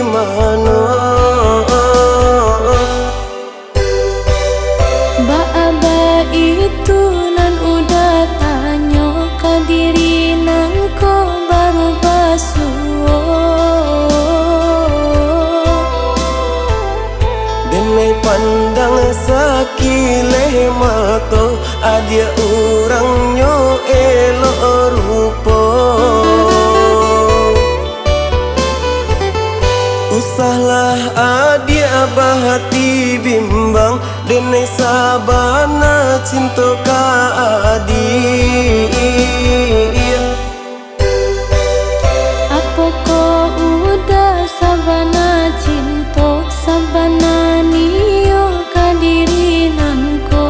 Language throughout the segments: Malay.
mano. Ba itu nan udah tanyo ka diri nang ko baru basuo. Denai pandang sakile mato adia urangnya elok rupo. Usahlah adia bahati bimbang denai sabana cinta ka adi. Apa ko udah sabana cinta sabana niyo ka diri nang ko.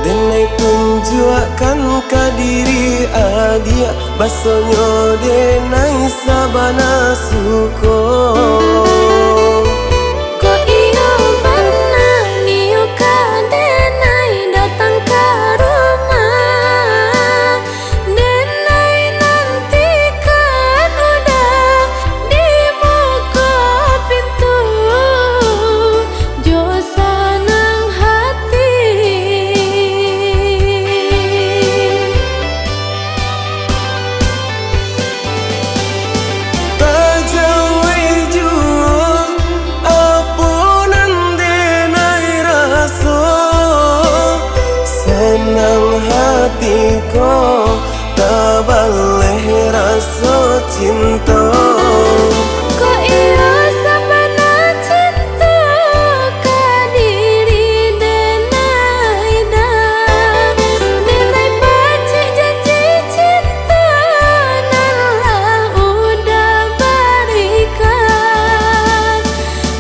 Denai tunjukkan ka diri adia basonyo denai sabana suko. Ko iyo bana niyo ka denai datang ke rumah. Denai nantikan udah di muka pintu. Jo sanang hati. Senang hatiku tak boleh rasa cinta. Ko iyo sabana cinta ka diri denai dah. Denai pacik janji cinta nalah udah berikan.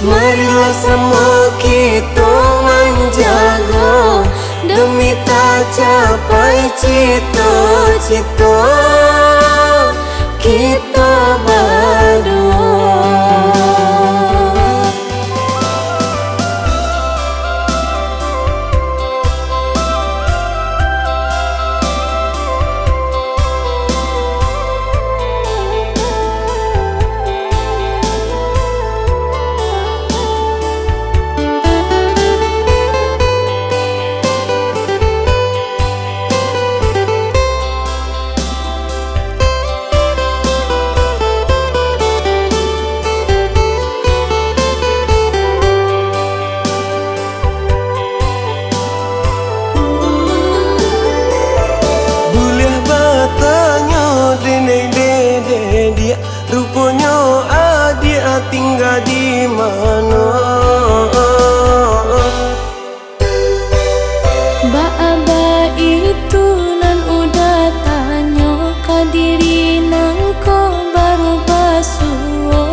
Marilah semua kita menjaga demi tak capai cita-cita kita berdua. Rupanya adia tinggal di mana. Ba itu nan udah tanyo ka diri nang ko baru basuo.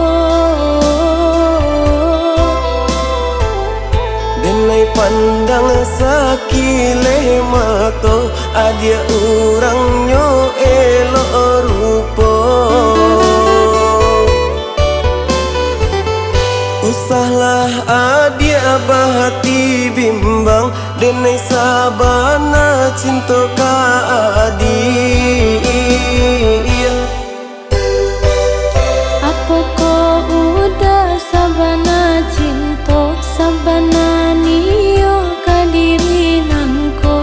Denai pandang sakile mato adia urangnya elok rupo. Usahlah adia bahati bimbang denai sabana cinta ka adi. Apa ko udah sabana cinta sabana niyo ka diri nang ko.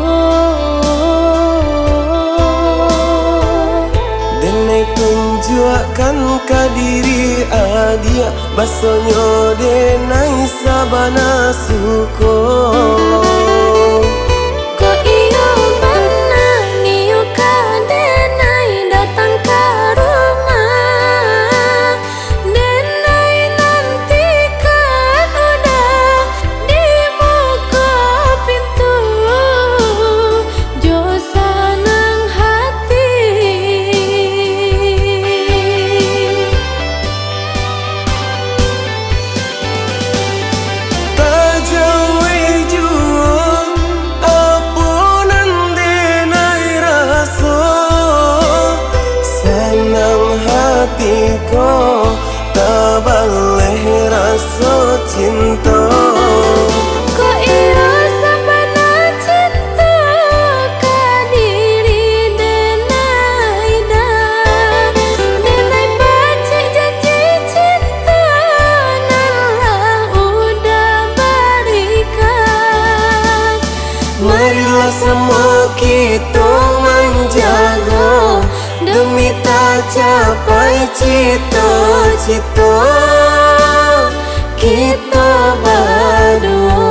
Denai tunjukkan ka diri adia basonyo denai sabana suko. Ko iyo bana niyo ka denai datang ke rumah. Denai nantikan udah di muka pintu. Jo sanang hati. hatiku tak boleh rasa cinta. Ko iro sabana cinta ka diri denai dah. gapai cita-cita kita berdua.